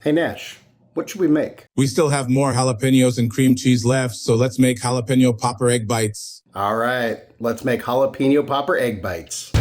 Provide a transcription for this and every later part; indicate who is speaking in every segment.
Speaker 1: Hey Nash, what should we make?
Speaker 2: We still have more jalapenos and cream cheese left, so let's make jalapeno popper egg bites.
Speaker 1: All right, let's make jalapeno popper egg bites.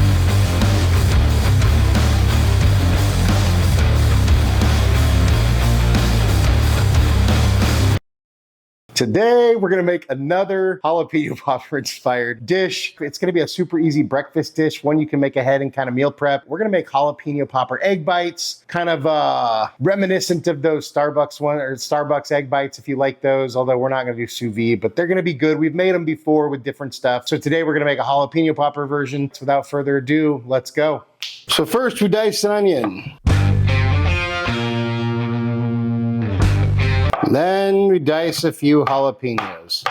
Speaker 1: Today, we're gonna make another jalapeno popper inspired dish. It's gonna be a super easy breakfast dish, one you can make ahead and kind of meal prep. We're gonna make jalapeno popper egg bites, kind of reminiscent of those Starbucks egg bites if you like those, although we're not gonna do sous vide, but they're gonna be good. We've made them before with different stuff. So today we're gonna make a jalapeno popper version. So without further ado, let's go. So first we dice an onion. Then we dice a few jalapenos.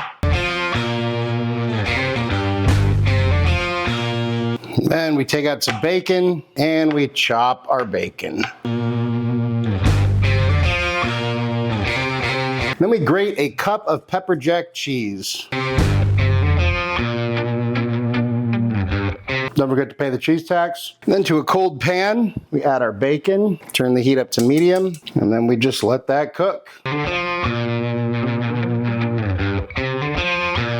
Speaker 1: Then we take out some bacon and we chop our bacon. Then we grate a cup of pepper jack cheese. Don't forget to pay the cheese tax. Then to a cold pan, we add our bacon, turn the heat up to medium, and then we just let that cook.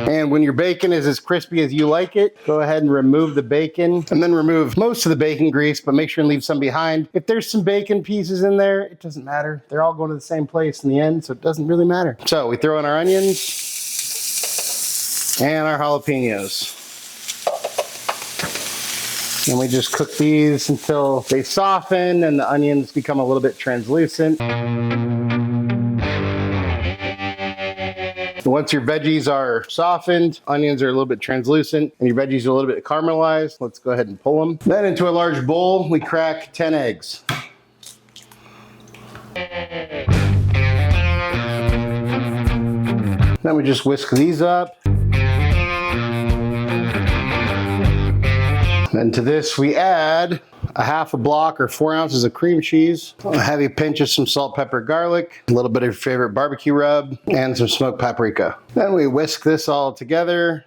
Speaker 1: And when your bacon is as crispy as you like it, go ahead and remove the bacon, and then remove most of the bacon grease, but make sure and leave some behind. If there's some bacon pieces in there, it doesn't matter. They're all going to the same place in the end, so it doesn't really matter. So we throw in our onions and our jalapenos. And we just cook these until they soften and the onions become a little bit translucent. Once your veggies are softened, onions are a little bit translucent, and your veggies are a little bit caramelized, let's go ahead and pull them. Then into a large bowl, we crack 10 eggs. Then we just whisk these up. Then to this we add a half a block or 4 ounces of cream cheese, a heavy pinch of some salt, pepper, garlic, a little bit of your favorite barbecue rub, and some smoked paprika. Then we whisk this all together.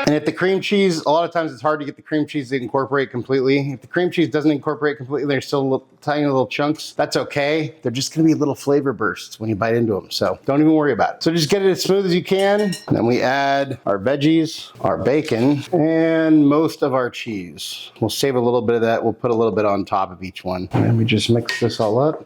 Speaker 1: And if the cream cheese, a lot of times it's hard to get the cream cheese to incorporate completely. If the cream cheese doesn't incorporate completely, there's still tiny little chunks. That's okay. They're just gonna be little flavor bursts when you bite into them. So don't even worry about it. So just get it as smooth as you can. And then we add our veggies, our bacon, and most of our cheese. We'll save a little bit of that. We'll put a little bit on top of each one. And we just mix this all up.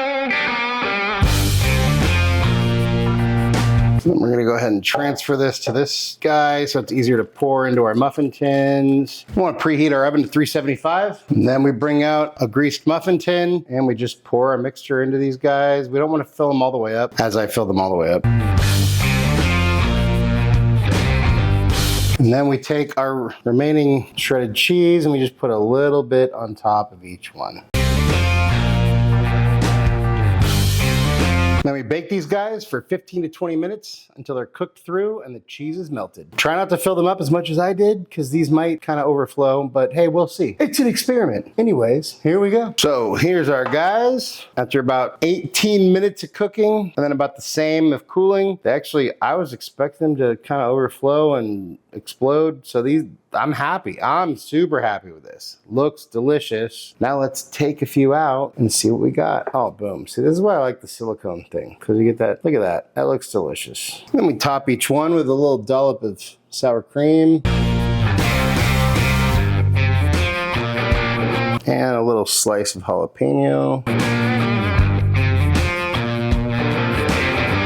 Speaker 1: Then we're gonna go ahead and transfer this to this guy so it's easier to pour into our muffin tins. We wanna preheat our oven to 375. And then we bring out a greased muffin tin and we just pour our mixture into these guys. We don't wanna fill them all the way up as I fill them all the way up. And then we take our remaining shredded cheese and we just put a little bit on top of each one. Then we bake these guys for 15 to 20 minutes until they're cooked through and the cheese is melted. Try not to fill them up as much as I did because these might kind of overflow, but hey, we'll see. It's an experiment. Anyways, here we go. So here's our guys. After about 18 minutes of cooking and then about the same of cooling, I was expecting them to kind of overflow and explode. So I'm happy. I'm super happy with this. Looks delicious. Now let's take a few out and see what we got. Oh, boom. See, this is why I like the silicone thing, because you get that. Look at that. That looks delicious. Then we top each one with a little dollop of sour cream. And a little slice of jalapeno.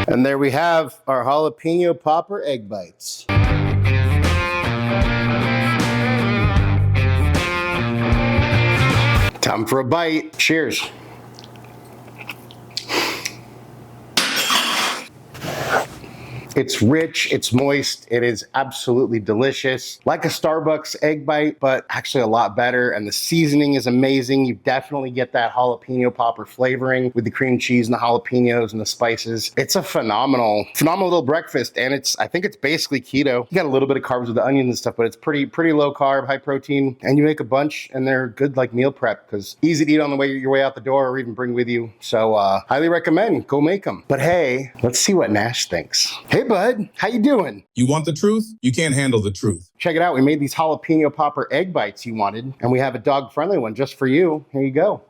Speaker 1: And there we have our jalapeno popper egg bites. Time for a bite. Cheers. It's rich, it's moist, it is absolutely delicious. Like a Starbucks egg bite, but actually a lot better. And the seasoning is amazing. You definitely get that jalapeno popper flavoring with the cream cheese and the jalapenos and the spices. It's a phenomenal little breakfast. And I think it's basically keto. You got a little bit of carbs with the onions and stuff, but it's pretty low carb, high protein. And you make a bunch and they're good like meal prep because easy to eat on your way out the door or even bring with you. So highly recommend, go make them. But hey, let's see what Nash thinks. Hey, bud, how you doing?
Speaker 2: You want the truth? You can't handle the truth.
Speaker 1: Check it out. We made these jalapeno popper egg bites you wanted, and we have a dog-friendly one just for you. Here you go.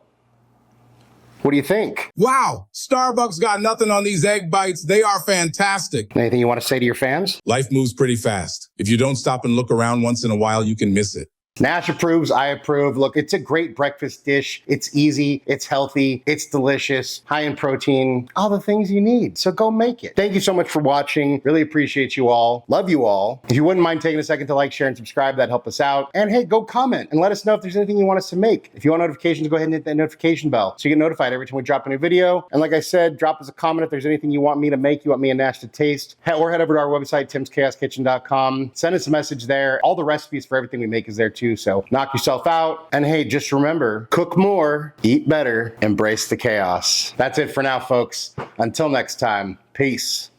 Speaker 1: What do you think?
Speaker 2: Wow, Starbucks got nothing on these egg bites. They are fantastic.
Speaker 1: Anything you want to say to your fans?
Speaker 2: Life moves pretty fast. If you don't stop and look around once in a while, you can miss it.
Speaker 1: Nash approves, I approve. Look, it's a great breakfast dish. It's easy, it's healthy, it's delicious, high in protein, all the things you need. So go make it. Thank you so much for watching. Really appreciate you all. Love you all. If you wouldn't mind taking a second to like, share, and subscribe, that'd help us out. And hey, go comment and let us know if there's anything you want us to make. If you want notifications, go ahead and hit that notification bell so you get notified every time we drop a new video. And like I said, drop us a comment if there's anything you want me to make, you want me and Nash to taste. Or head over to our website, timschaoskitchen.com. Send us a message there. All the recipes for everything we make is there too. So knock yourself out. And hey, just remember, cook more, eat better, embrace the chaos. That's it for now, folks. Until next time, peace.